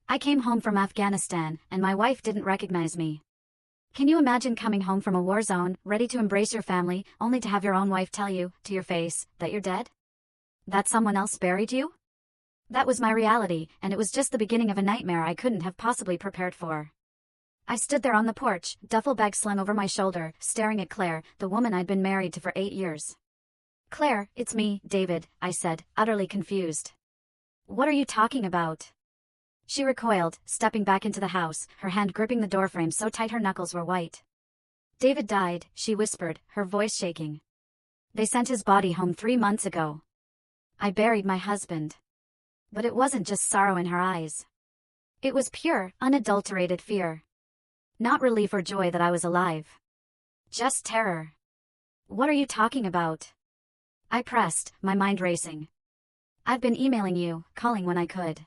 I came home from Afghanistan, and my wife didn't recognize me. Can you imagine coming home from a war zone, ready to embrace your family, only to have your own wife tell you, to your face, that you're dead? That someone else buried you? That was my reality, and it was just the beginning of a nightmare I couldn't have possibly prepared for. I stood there on the porch, duffel bag slung over my shoulder, staring at Claire, the woman I'd been married to for 8 years. "Claire, it's me, David," I said, utterly confused. "What are you talking about?" She recoiled, stepping back into the house, her hand gripping the doorframe so tight her knuckles were white. "David died," she whispered, her voice shaking. "They sent his body home 3 months ago. I buried my husband." But it wasn't just sorrow in her eyes. It was pure, unadulterated fear. Not relief or joy that I was alive. Just terror. "What are you talking about?" I pressed, my mind racing. "I've been emailing you, calling when I could.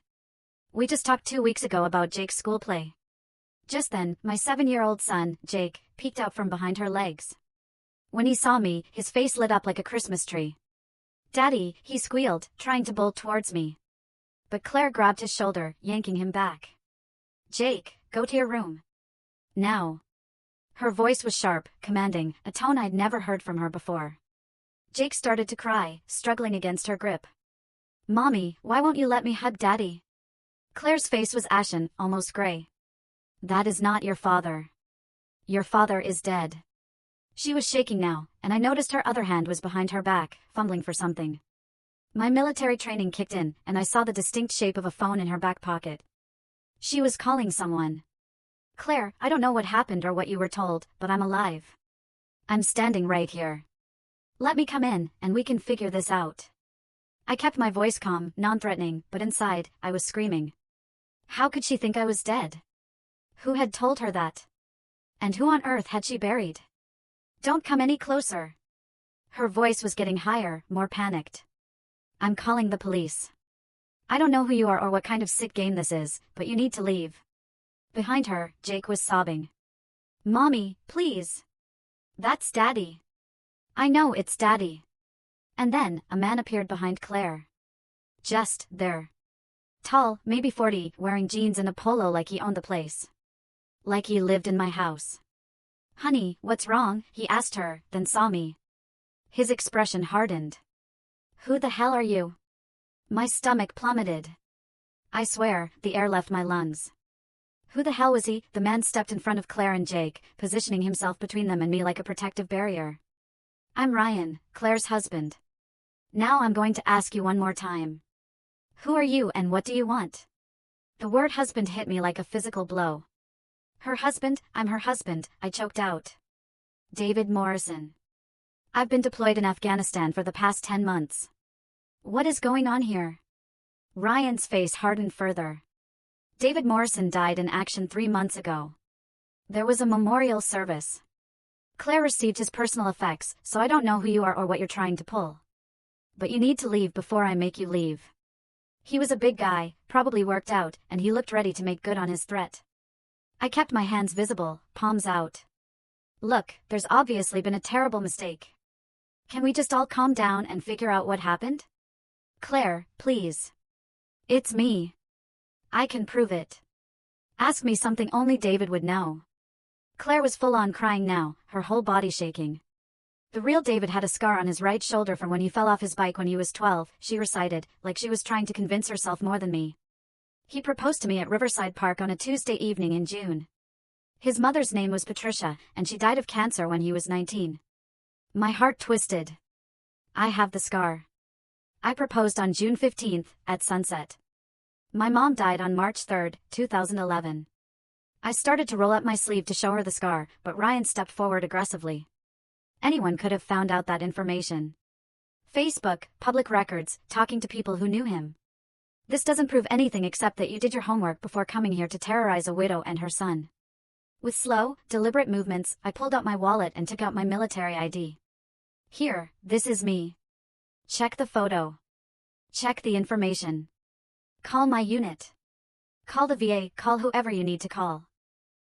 We just talked 2 weeks ago about Jake's school play." Just then, my 7-year-old son, Jake, peeked out from behind her legs. When he saw me, his face lit up like a Christmas tree. "Daddy," he squealed, trying to bolt towards me. But Claire grabbed his shoulder, yanking him back. "Jake, go to your room. Now." Her voice was sharp, commanding, a tone I'd never heard from her before. Jake started to cry, struggling against her grip. "Mommy, why won't you let me hug Daddy?" Claire's face was ashen, almost gray. "That is not your father. Your father is dead." She was shaking now, and I noticed her other hand was behind her back, fumbling for something. My military training kicked in, and I saw the distinct shape of a phone in her back pocket. She was calling someone. "Claire, I don't know what happened or what you were told, but I'm alive. I'm standing right here. Let me come in, and we can figure this out." I kept my voice calm, non-threatening, but inside, I was screaming. How could she think I was dead? Who had told her that? And who on earth had she buried? "Don't come any closer." Her voice was getting higher, more panicked. "I'm calling the police. I don't know who you are or what kind of sick game this is, but you need to leave." Behind her, Jake was sobbing. "Mommy, please. That's Daddy. I know it's Daddy." And then, a man appeared behind Claire. Just there. Tall, maybe 40, wearing jeans and a polo like he owned the place. Like he lived in my house. "Honey, what's wrong?" he asked her, then saw me. His expression hardened. "Who the hell are you?" My stomach plummeted. I swear, the air left my lungs. Who the hell was he? The man stepped in front of Claire and Jake, positioning himself between them and me like a protective barrier. "I'm Ryan, Claire's husband. Now I'm going to ask you one more time. Who are you and what do you want?" The word husband hit me like a physical blow. "Her husband, I'm her husband," I choked out. "David Morrison. I've been deployed in Afghanistan for the past 10 months. What is going on here?" Ryan's face hardened further. "David Morrison died in action 3 months ago. There was a memorial service. Claire received his personal effects, so I don't know who you are or what you're trying to pull. But you need to leave before I make you leave." He was a big guy, probably worked out, and he looked ready to make good on his threat. I kept my hands visible, palms out. "Look, there's obviously been a terrible mistake. Can we just all calm down and figure out what happened? Claire, please. It's me. I can prove it. Ask me something only David would know." Claire was full-on crying now, her whole body shaking. "The real David had a scar on his right shoulder from when he fell off his bike when he was 12, she recited, like she was trying to convince herself more than me. "He proposed to me at Riverside Park on a Tuesday evening in June. His mother's name was Patricia, and she died of cancer when he was 19. My heart twisted. I have the scar. I proposed on June 15th, at sunset. My mom died on March 3rd, 2011. I started to roll up my sleeve to show her the scar, but Ryan stepped forward aggressively. Anyone could have found out that information. Facebook, public records, talking to people who knew him. This doesn't prove anything except that you did your homework before coming here to terrorize a widow and her son." With slow, deliberate movements, I pulled out my wallet and took out my military ID. "Here, this is me. Check the photo. Check the information. Call my unit. Call the VA, call whoever you need to call.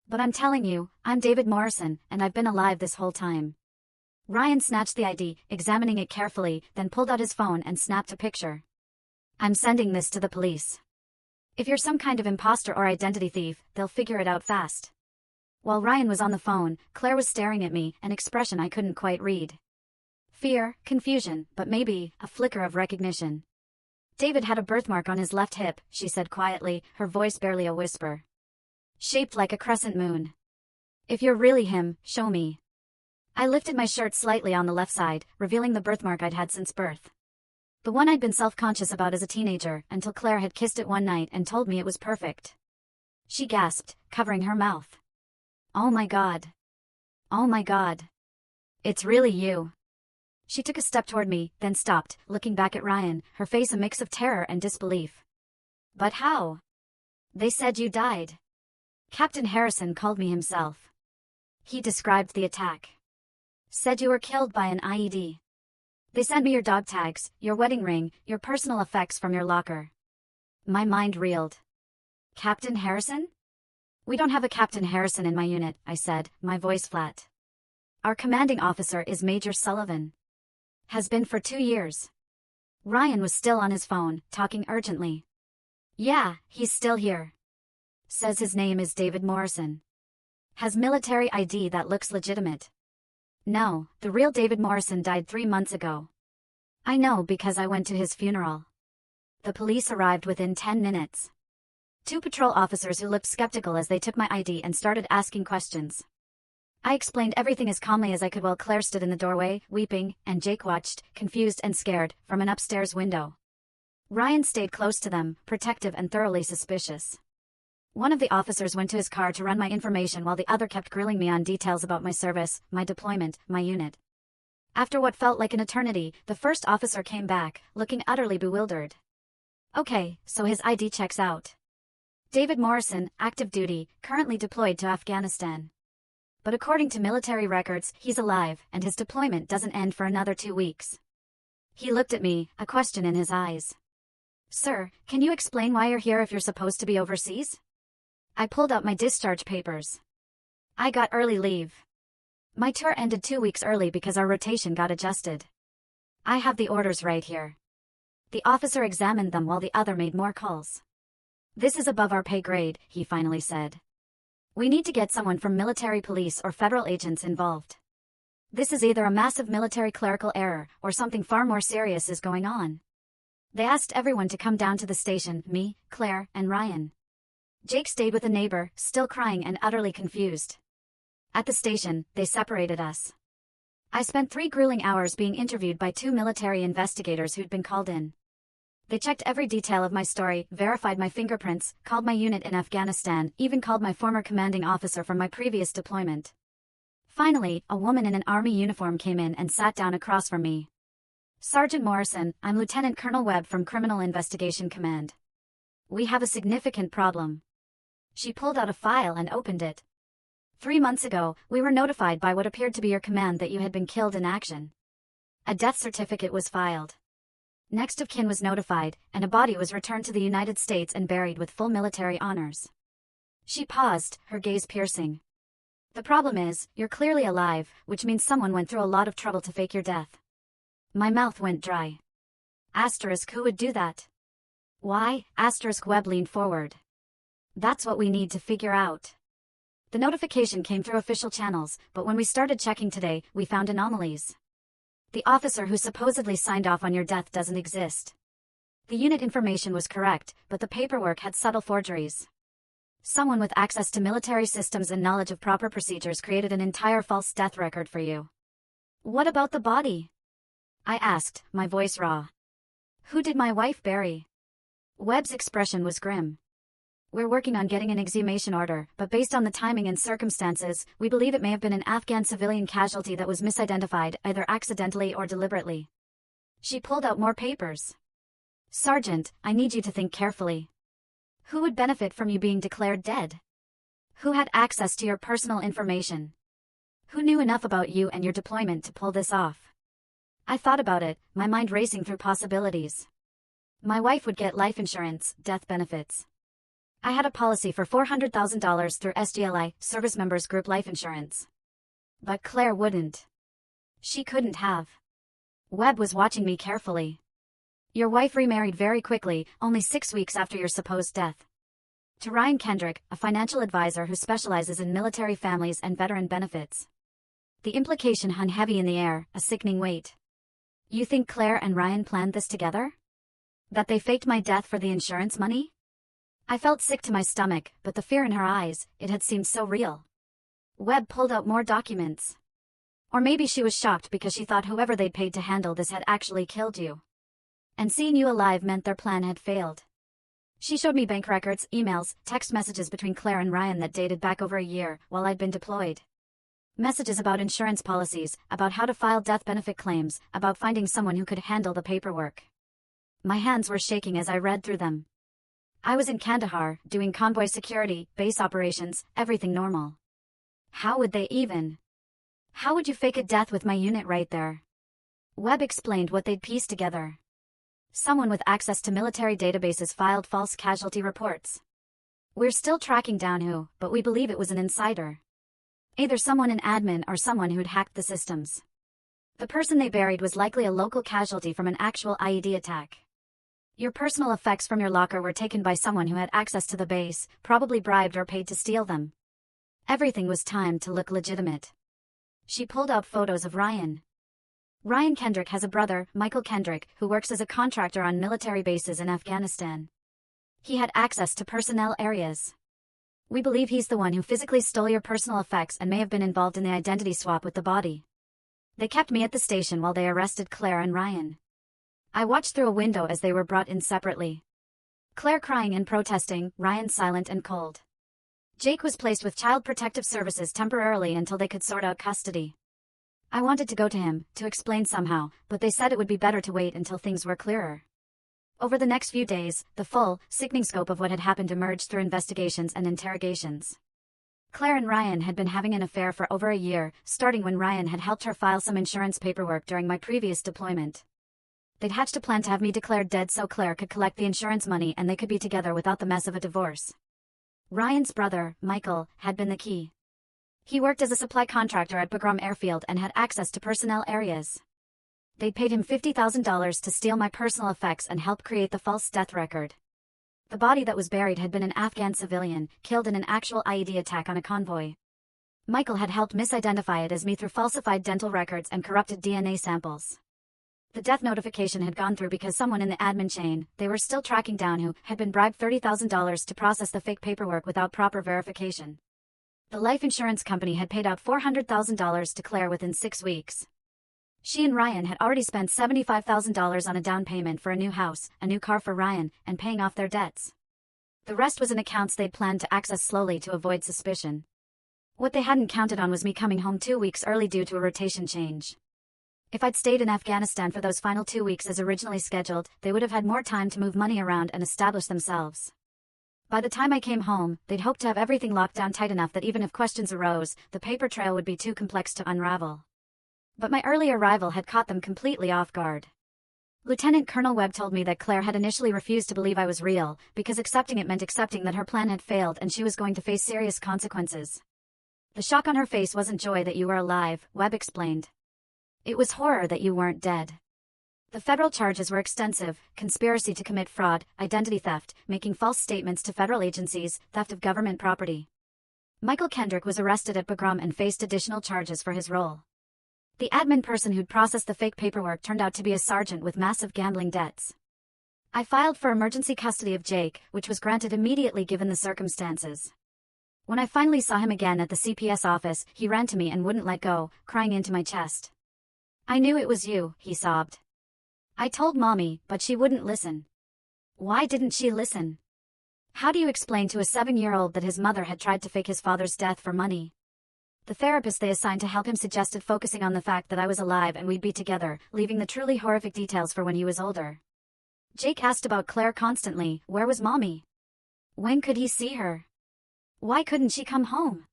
But I'm telling you, I'm David Morrison, and I've been alive this whole time." Ryan snatched the ID, examining it carefully, then pulled out his phone and snapped a picture. "I'm sending this to the police. If you're some kind of imposter or identity thief, they'll figure it out fast. While Ryan was on the phone, Claire was staring at me, an expression I couldn't quite read. Fear, confusion, but maybe a flicker of recognition. David had a birthmark on his left hip, she said quietly, her voice barely a whisper. Shaped like a crescent moon. If you're really him, show me. I lifted my shirt slightly on the left side, revealing the birthmark I'd had since birth. The one I'd been self-conscious about as a teenager, until Claire had kissed it one night and told me it was perfect. She gasped, covering her mouth. Oh my God. Oh my God. It's really you. She took a step toward me, then stopped, looking back at Ryan, her face a mix of terror and disbelief. But how? They said you died. Captain Harrison called me himself. He described the attack. Said you were killed by an IED. They sent me your dog tags, your wedding ring, your personal effects from your locker. My mind reeled. Captain Harrison? We don't have a Captain Harrison in my unit, I said, my voice flat. Our commanding officer is Major Sullivan. Has been for 2 years. Ryan was still on his phone, talking urgently. Yeah, he's still here. Says his name is David Morrison. Has military ID that looks legitimate. No, the real David Morrison died 3 months ago. I know because I went to his funeral. The police arrived within 10 minutes. 2 patrol officers who looked skeptical as they took my ID and started asking questions. I explained everything as calmly as I could while Claire stood in the doorway, weeping, and Jake watched, confused and scared, from an upstairs window. Ryan stayed close to them, protective and thoroughly suspicious. One of the officers went to his car to run my information while the other kept grilling me on details about my service, my deployment, my unit. After what felt like an eternity, the first officer came back, looking utterly bewildered. Okay, so his ID checks out. David Morrison, active duty, currently deployed to Afghanistan. But according to military records, he's alive, and his deployment doesn't end for another 2 weeks. He looked at me, a question in his eyes. Sir, can you explain why you're here if you're supposed to be overseas? I pulled out my discharge papers. I got early leave. My tour ended 2 weeks early because our rotation got adjusted. I have the orders right here. The officer examined them while the other made more calls. This is above our pay grade, he finally said. We need to get someone from military police or federal agents involved. This is either a massive military clerical error or something far more serious is going on. They asked everyone to come down to the station, me, Claire, and Ryan. Jake stayed with a neighbor, still crying and utterly confused. At the station, they separated us. I spent 3 grueling hours being interviewed by 2 military investigators who'd been called in. They checked every detail of my story, verified my fingerprints, called my unit in Afghanistan, even called my former commanding officer from my previous deployment. Finally, a woman in an army uniform came in and sat down across from me. Sergeant Morrison, I'm Lieutenant Colonel Webb from Criminal Investigation Command. We have a significant problem. She pulled out a file and opened it. 3 months ago, we were notified by what appeared to be your command that you had been killed in action. A death certificate was filed. Next of kin was notified, and a body was returned to the United States and buried with full military honors. She paused, her gaze piercing. The problem is, you're clearly alive, which means someone went through a lot of trouble to fake your death. My mouth went dry. Asterisk, who would do that? Why? Asterisk. Webb leaned forward. That's what we need to figure out. The notification came through official channels, but when we started checking today, we found anomalies. The officer who supposedly signed off on your death doesn't exist. The unit information was correct, but the paperwork had subtle forgeries. Someone with access to military systems and knowledge of proper procedures created an entire false death record for you. What about the body? I asked, my voice raw. Who did my wife bury? Webb's expression was grim. We're working on getting an exhumation order, but based on the timing and circumstances, we believe it may have been an Afghan civilian casualty that was misidentified, either accidentally or deliberately. She pulled out more papers. Sergeant, I need you to think carefully. Who would benefit from you being declared dead? Who had access to your personal information? Who knew enough about you and your deployment to pull this off? I thought about it, my mind racing through possibilities. My wife would get life insurance, death benefits. I had a policy for $400,000 through SGLI, Service Members Group Life Insurance. But Claire wouldn't. She couldn't have. Webb was watching me carefully. Your wife remarried very quickly, only 6 weeks after your supposed death. to Ryan Kendrick, a financial advisor who specializes in military families and veteran benefits. The implication hung heavy in the air, a sickening weight. You think Claire and Ryan planned this together? That they faked my death for the insurance money? I felt sick to my stomach, but the fear in her eyes, it had seemed so real. Webb pulled out more documents. Or maybe she was shocked because she thought whoever they'd paid to handle this had actually killed you. And seeing you alive meant their plan had failed. She showed me bank records, emails, text messages between Claire and Ryan that dated back over a year, while I'd been deployed. Messages about insurance policies, about how to file death benefit claims, about finding someone who could handle the paperwork. My hands were shaking as I read through them. I was in Kandahar, doing convoy security, base operations, everything normal. How would they even? How would you fake a death with my unit right there? Webb explained what they'd pieced together. Someone with access to military databases filed false casualty reports. We're still tracking down who, but we believe it was an insider. Either someone in admin or someone who'd hacked the systems. The person they buried was likely a local casualty from an actual IED attack. Your personal effects from your locker were taken by someone who had access to the base, probably bribed or paid to steal them. Everything was timed to look legitimate. She pulled out photos of Ryan. Ryan Kendrick has a brother, Michael Kendrick, who works as a contractor on military bases in Afghanistan. He had access to personnel areas. We believe he's the one who physically stole your personal effects and may have been involved in the identity swap with the body. They kept me at the station while they arrested Claire and Ryan. I watched through a window as they were brought in separately. Claire crying and protesting, Ryan silent and cold. Jake was placed with Child Protective Services temporarily until they could sort out custody. I wanted to go to him, to explain somehow, but they said it would be better to wait until things were clearer. Over the next few days, the full, sickening scope of what had happened emerged through investigations and interrogations. Claire and Ryan had been having an affair for over a year, starting when Ryan had helped her file some insurance paperwork during my previous deployment. They'd hatched a plan to have me declared dead so Claire could collect the insurance money and they could be together without the mess of a divorce. Ryan's brother, Michael, had been the key. He worked as a supply contractor at Bagram Airfield and had access to personnel areas. They'd paid him $50,000 to steal my personal effects and help create the false death record. The body that was buried had been an Afghan civilian, killed in an actual IED attack on a convoy. Michael had helped misidentify it as me through falsified dental records and corrupted DNA samples. The death notification had gone through because someone in the admin chain, they were still tracking down who, had been bribed $30,000 to process the fake paperwork without proper verification. The life insurance company had paid out $400,000 to Claire within 6 weeks. She and Ryan had already spent $75,000 on a down payment for a new house, a new car for Ryan, and paying off their debts. The rest was in accounts they'd planned to access slowly to avoid suspicion. What they hadn't counted on was me coming home 2 weeks early due to a rotation change. If I'd stayed in Afghanistan for those final 2 weeks as originally scheduled, they would have had more time to move money around and establish themselves. By the time I came home, they'd hoped to have everything locked down tight enough that even if questions arose, the paper trail would be too complex to unravel. But my early arrival had caught them completely off guard. Lieutenant Colonel Webb told me that Claire had initially refused to believe I was real, because accepting it meant accepting that her plan had failed and she was going to face serious consequences. The shock on her face wasn't joy that you were alive, Webb explained. It was horror that you weren't dead. The federal charges were extensive: conspiracy to commit fraud, identity theft, making false statements to federal agencies, theft of government property. Michael Kendrick was arrested at Bagram and faced additional charges for his role. The admin person who'd processed the fake paperwork turned out to be a sergeant with massive gambling debts. I filed for emergency custody of Jake, which was granted immediately given the circumstances. When I finally saw him again at the CPS office, he ran to me and wouldn't let go, crying into my chest. "I knew it was you," he sobbed. "I told Mommy, but she wouldn't listen." Why didn't she listen? How do you explain to a 7-year-old that his mother had tried to fake his father's death for money? The therapist they assigned to help him suggested focusing on the fact that I was alive and we'd be together, leaving the truly horrific details for when he was older. Jake asked about Claire constantly. Where was Mommy? When could he see her? Why couldn't she come home?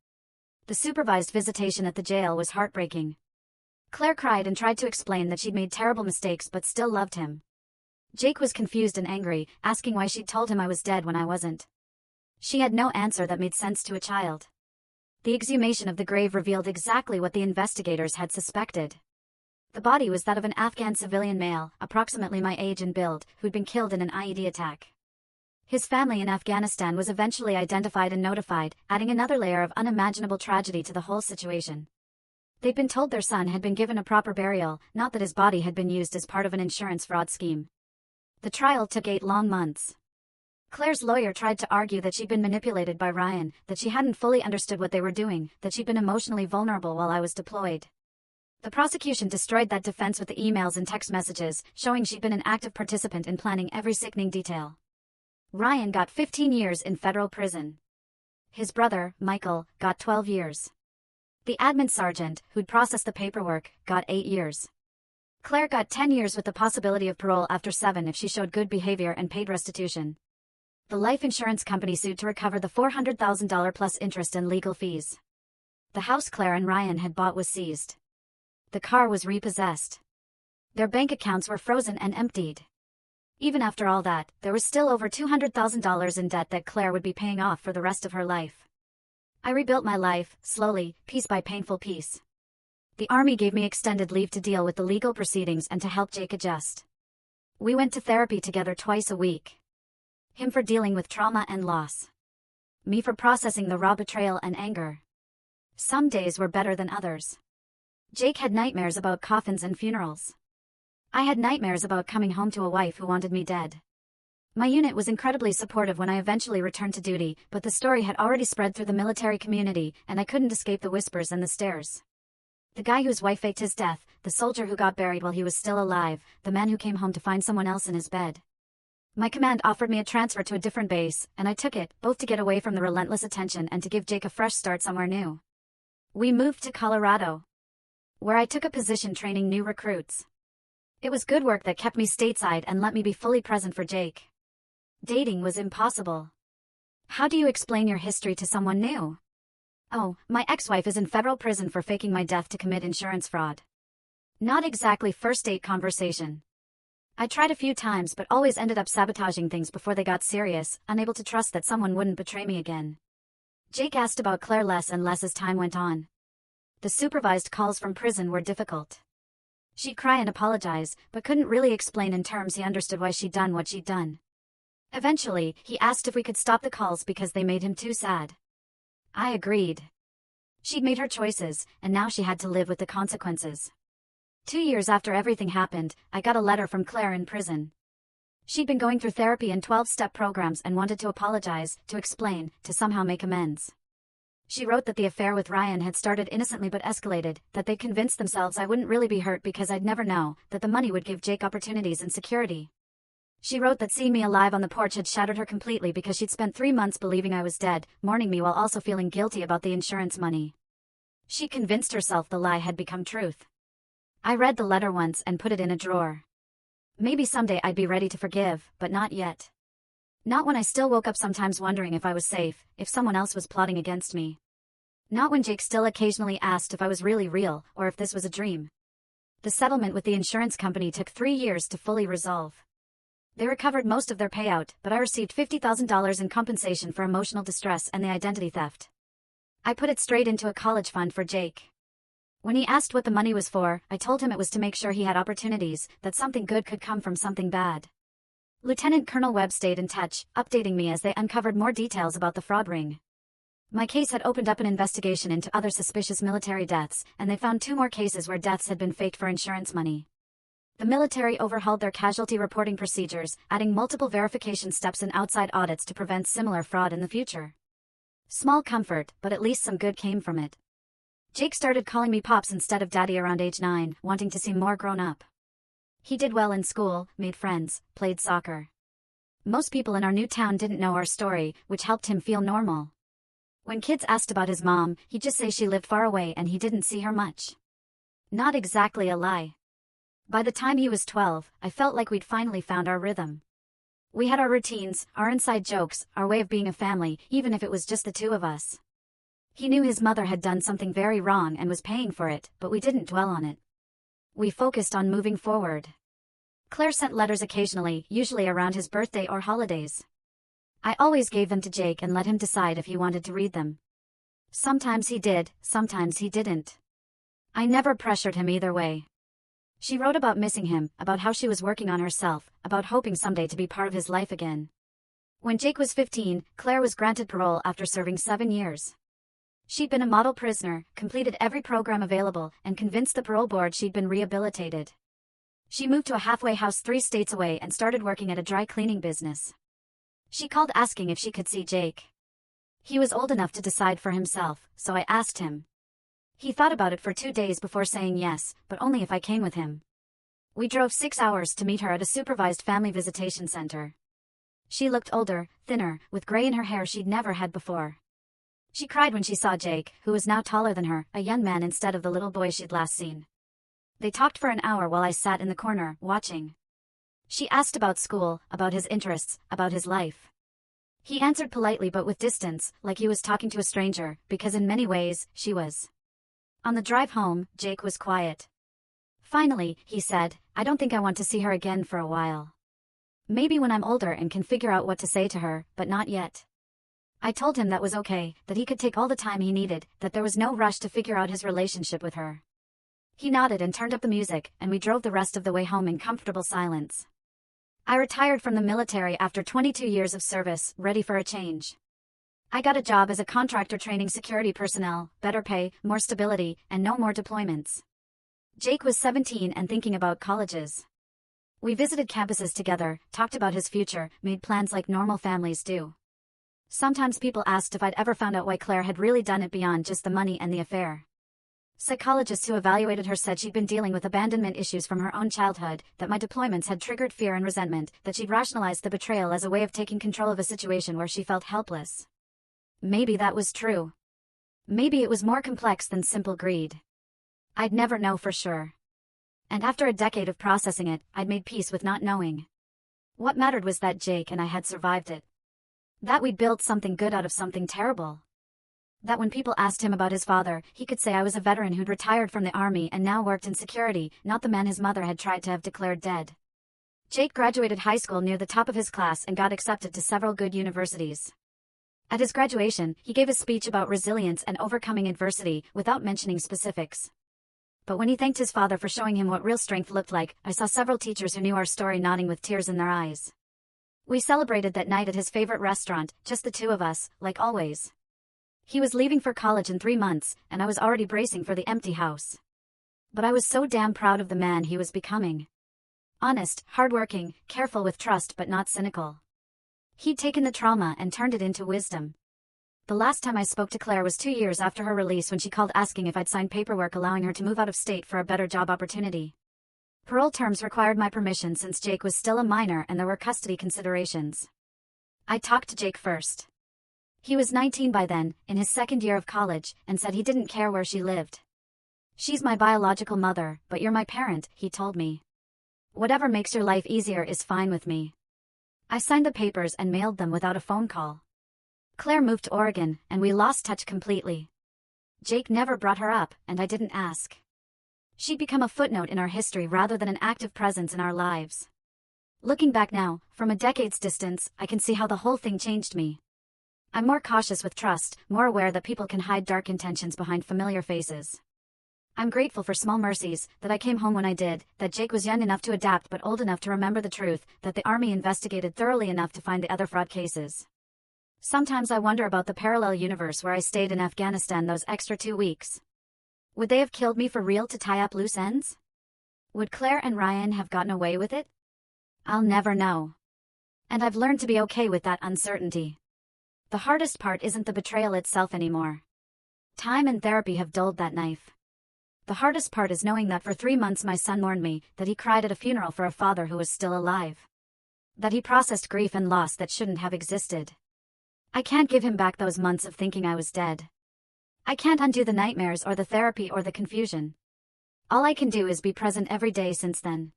The supervised visitation at the jail was heartbreaking. Claire cried and tried to explain that she'd made terrible mistakes but still loved him. Jake was confused and angry, asking why she'd told him I was dead when I wasn't. She had no answer that made sense to a child. The exhumation of the grave revealed exactly what the investigators had suspected. The body was that of an Afghan civilian male, approximately my age and build, who'd been killed in an IED attack. His family in Afghanistan was eventually identified and notified, adding another layer of unimaginable tragedy to the whole situation. They'd been told their son had been given a proper burial, not that his body had been used as part of an insurance fraud scheme. The trial took 8 long months. Claire's lawyer tried to argue that she'd been manipulated by Ryan, that she hadn't fully understood what they were doing, that she'd been emotionally vulnerable while I was deployed. The prosecution destroyed that defense with the emails and text messages, showing she'd been an active participant in planning every sickening detail. Ryan got 15 years in federal prison. His brother, Michael, got 12 years. The admin sergeant, who'd processed the paperwork, got 8 years. Claire got 10 years with the possibility of parole after 7 if she showed good behavior and paid restitution. The life insurance company sued to recover the $400,000 plus interest and legal fees. The house Claire and Ryan had bought was seized. The car was repossessed. Their bank accounts were frozen and emptied. Even after all that, there was still over $200,000 in debt that Claire would be paying off for the rest of her life. I rebuilt my life, slowly, piece by painful piece. The Army gave me extended leave to deal with the legal proceedings and to help Jake adjust. We went to therapy together twice a week. Him for dealing with trauma and loss. Me for processing the raw betrayal and anger. Some days were better than others. Jake had nightmares about coffins and funerals. I had nightmares about coming home to a wife who wanted me dead. My unit was incredibly supportive when I eventually returned to duty, but the story had already spread through the military community, and I couldn't escape the whispers and the stares. The guy whose wife faked his death, the soldier who got buried while he was still alive, the man who came home to find someone else in his bed. My command offered me a transfer to a different base, and I took it, both to get away from the relentless attention and to give Jake a fresh start somewhere new. We moved to Colorado, where I took a position training new recruits. It was good work that kept me stateside and let me be fully present for Jake. Dating was impossible. How do you explain your history to someone new? Oh, my ex-wife is in federal prison for faking my death to commit insurance fraud. Not exactly first date conversation. I tried a few times but always ended up sabotaging things before they got serious, unable to trust that someone wouldn't betray me again. Jake asked about Claire less and less as time went on. The supervised calls from prison were difficult. She'd cry and apologize, but couldn't really explain in terms he understood why she'd done what she'd done. Eventually, he asked if we could stop the calls because they made him too sad. I agreed. She'd made her choices, and now she had to live with the consequences. 2 years after everything happened, I got a letter from Claire in prison. She'd been going through therapy and 12-step programs and wanted to apologize, to explain, to somehow make amends. She wrote that the affair with Ryan had started innocently but escalated, that they'd convinced themselves I wouldn't really be hurt because I'd never know, that the money would give Jake opportunities and security. She wrote that seeing me alive on the porch had shattered her completely because she'd spent 3 months believing I was dead, mourning me while also feeling guilty about the insurance money. She convinced herself the lie had become truth. I read the letter once and put it in a drawer. Maybe someday I'd be ready to forgive, but not yet. Not when I still woke up sometimes wondering if I was safe, if someone else was plotting against me. Not when Jake still occasionally asked if I was really real, or if this was a dream. The settlement with the insurance company took 3 years to fully resolve. They recovered most of their payout, but I received $50,000 in compensation for emotional distress and the identity theft. I put it straight into a college fund for Jake. When he asked what the money was for, I told him it was to make sure he had opportunities, that something good could come from something bad. Lieutenant Colonel Webb stayed in touch, updating me as they uncovered more details about the fraud ring. My case had opened up an investigation into other suspicious military deaths, and they found 2 more cases where deaths had been faked for insurance money. The military overhauled their casualty reporting procedures, adding multiple verification steps and outside audits to prevent similar fraud in the future. Small comfort, but at least some good came from it. Jake started calling me Pops instead of Daddy around age 9, wanting to seem more grown up. He did well in school, made friends, played soccer. Most people in our new town didn't know our story, which helped him feel normal. When kids asked about his mom, he'd just say she lived far away and he didn't see her much. Not exactly a lie. By the time he was 12, I felt like we'd finally found our rhythm. We had our routines, our inside jokes, our way of being a family, even if it was just the 2 of us. He knew his mother had done something very wrong and was paying for it, but we didn't dwell on it. We focused on moving forward. Claire sent letters occasionally, usually around his birthday or holidays. I always gave them to Jake and let him decide if he wanted to read them. Sometimes he did, sometimes he didn't. I never pressured him either way. She wrote about missing him, about how she was working on herself, about hoping someday to be part of his life again. When Jake was 15, Claire was granted parole after serving 7 years. She'd been a model prisoner, completed every program available, and convinced the parole board she'd been rehabilitated. She moved to a halfway house 3 states away and started working at a dry cleaning business. She called asking if she could see Jake. He was old enough to decide for himself, so I asked him. He thought about it for 2 days before saying yes, but only if I came with him. We drove 6 hours to meet her at a supervised family visitation center. She looked older, thinner, with gray in her hair she'd never had before. She cried when she saw Jake, who was now taller than her, a young man instead of the little boy she'd last seen. They talked for an hour while I sat in the corner, watching. She asked about school, about his interests, about his life. He answered politely but with distance, like he was talking to a stranger, because in many ways, she was. On the drive home, Jake was quiet. Finally, he said, "I don't think I want to see her again for a while. Maybe when I'm older and can figure out what to say to her, but not yet." I told him that was okay, that he could take all the time he needed, that there was no rush to figure out his relationship with her. He nodded and turned up the music, and we drove the rest of the way home in comfortable silence. I retired from the military after 22 years of service, ready for a change. I got a job as a contractor training security personnel, better pay, more stability, and no more deployments. Jake was 17 and thinking about colleges. We visited campuses together, talked about his future, made plans like normal families do. Sometimes people asked if I'd ever found out why Claire had really done it beyond just the money and the affair. Psychologists who evaluated her said she'd been dealing with abandonment issues from her own childhood, that my deployments had triggered fear and resentment, that she'd rationalized the betrayal as a way of taking control of a situation where she felt helpless. Maybe that was true. Maybe it was more complex than simple greed. I'd never know for sure. And after a decade of processing it, I'd made peace with not knowing. What mattered was that Jake and I had survived it. That we'd built something good out of something terrible. That when people asked him about his father, he could say I was a veteran who'd retired from the army and now worked in security, not the man his mother had tried to have declared dead. Jake graduated high school near the top of his class and got accepted to several good universities. At his graduation, he gave a speech about resilience and overcoming adversity, without mentioning specifics. But when he thanked his father for showing him what real strength looked like, I saw several teachers who knew our story nodding with tears in their eyes. We celebrated that night at his favorite restaurant, just the two of us, like always. He was leaving for college in 3 months, and I was already bracing for the empty house. But I was so damn proud of the man he was becoming. Honest, hardworking, careful with trust but not cynical. He'd taken the trauma and turned it into wisdom. The last time I spoke to Claire was 2 years after her release when she called asking if I'd signed paperwork allowing her to move out of state for a better job opportunity. Parole terms required my permission since Jake was still a minor and there were custody considerations. I talked to Jake first. He was 19 by then, in his 2nd year of college, and said he didn't care where she lived. "She's my biological mother, but you're my parent," he told me. "Whatever makes your life easier is fine with me." I signed the papers and mailed them without a phone call. Claire moved to Oregon, and we lost touch completely. Jake never brought her up, and I didn't ask. She'd become a footnote in our history rather than an active presence in our lives. Looking back now, from a decade's distance, I can see how the whole thing changed me. I'm more cautious with trust, more aware that people can hide dark intentions behind familiar faces. I'm grateful for small mercies, that I came home when I did, that Jake was young enough to adapt but old enough to remember the truth, that the Army investigated thoroughly enough to find the other fraud cases. Sometimes I wonder about the parallel universe where I stayed in Afghanistan those extra 2 weeks. Would they have killed me for real to tie up loose ends? Would Claire and Ryan have gotten away with it? I'll never know. And I've learned to be okay with that uncertainty. The hardest part isn't the betrayal itself anymore. Time and therapy have dulled that knife. The hardest part is knowing that for 3 months my son warned me, that he cried at a funeral for a father who was still alive. That he processed grief and loss that shouldn't have existed. I can't give him back those months of thinking I was dead. I can't undo the nightmares or the therapy or the confusion. All I can do is be present every day since then.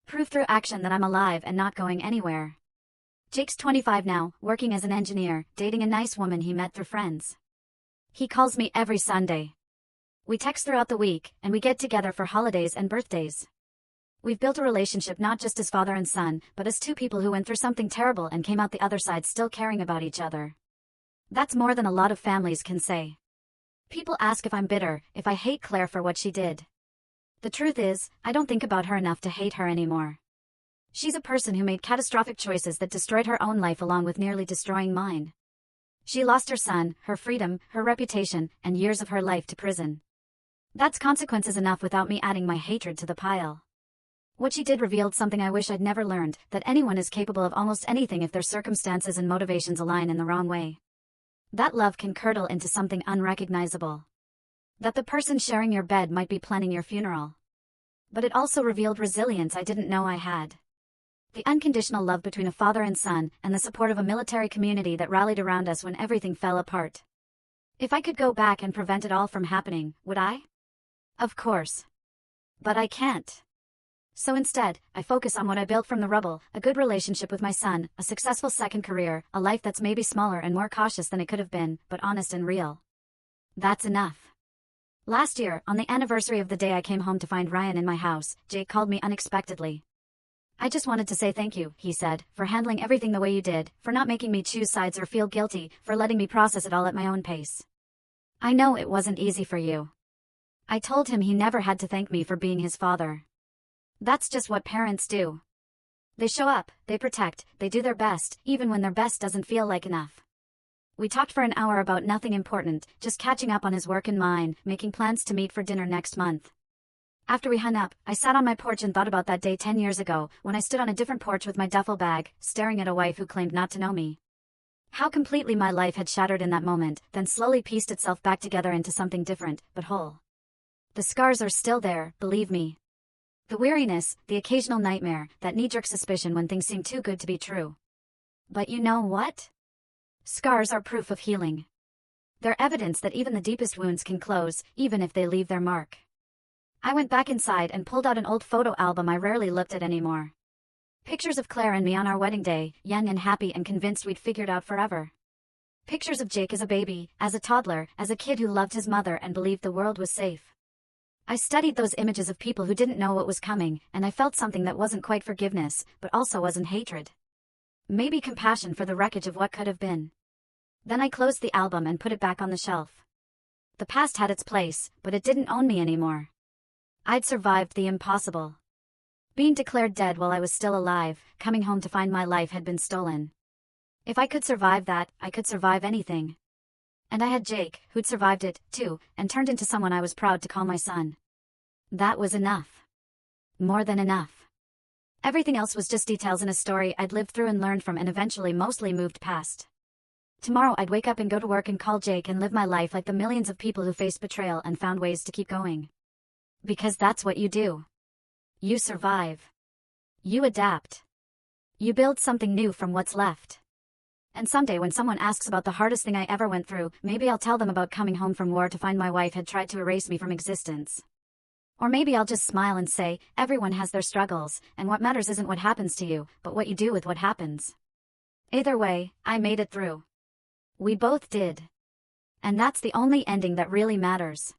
Prove through action that I'm alive and not going anywhere. Jake's 25 now, working as an engineer, dating a nice woman he met through friends. He calls me every Sunday. We text throughout the week, and we get together for holidays and birthdays. We've built a relationship not just as father and son, but as two people who went through something terrible and came out the other side still caring about each other. That's more than a lot of families can say. People ask if I'm bitter, if I hate Claire for what she did. The truth is, I don't think about her enough to hate her anymore. She's a person who made catastrophic choices that destroyed her own life along with nearly destroying mine. She lost her son, her freedom, her reputation, and years of her life to prison. That's consequences enough without me adding my hatred to the pile. What she did revealed something I wish I'd never learned, that anyone is capable of almost anything if their circumstances and motivations align in the wrong way. That love can curdle into something unrecognizable. That the person sharing your bed might be planning your funeral. But it also revealed resilience I didn't know I had. The unconditional love between a father and son, and the support of a military community that rallied around us when everything fell apart. If I could go back and prevent it all from happening, would I? Of course. But I can't. So instead, I focus on what I built from the rubble: a good relationship with my son, a successful second career, a life that's maybe smaller and more cautious than it could have been, but honest and real. That's enough. Last year, on the anniversary of the day I came home to find Ryan in my house, Jake called me unexpectedly. "I just wanted to say thank you," he said, "for handling everything the way you did, for not making me choose sides or feel guilty, for letting me process it all at my own pace. I know it wasn't easy for you." I told him he never had to thank me for being his father. That's just what parents do. They show up, they protect, they do their best, even when their best doesn't feel like enough. We talked for an hour about nothing important, just catching up on his work and mine, making plans to meet for dinner next month. After we hung up, I sat on my porch and thought about that day 10 years ago, when I stood on a different porch with my duffel bag, staring at a wife who claimed not to know me. How completely my life had shattered in that moment, then slowly pieced itself back together into something different, but whole. The scars are still there, believe me. The weariness, the occasional nightmare, that knee-jerk suspicion when things seem too good to be true. But you know what? Scars are proof of healing. They're evidence that even the deepest wounds can close, even if they leave their mark. I went back inside and pulled out an old photo album I rarely looked at anymore. Pictures of Claire and me on our wedding day, young and happy and convinced we'd figured out forever. Pictures of Jake as a baby, as a toddler, as a kid who loved his mother and believed the world was safe. I studied those images of people who didn't know what was coming, and I felt something that wasn't quite forgiveness, but also wasn't hatred. Maybe compassion for the wreckage of what could have been. Then I closed the album and put it back on the shelf. The past had its place, but it didn't own me anymore. I'd survived the impossible. Being declared dead while I was still alive, coming home to find my life had been stolen. If I could survive that, I could survive anything. And I had Jake, who'd survived it, too, and turned into someone I was proud to call my son. That was enough. More than enough. Everything else was just details in a story I'd lived through and learned from and eventually mostly moved past. Tomorrow I'd wake up and go to work and call Jake and live my life like the millions of people who faced betrayal and found ways to keep going. Because that's what you do. You survive. You adapt. You build something new from what's left. And someday when someone asks about the hardest thing I ever went through, maybe I'll tell them about coming home from war to find my wife had tried to erase me from existence. Or maybe I'll just smile and say, everyone has their struggles, and what matters isn't what happens to you, but what you do with what happens. Either way, I made it through. We both did. And that's the only ending that really matters.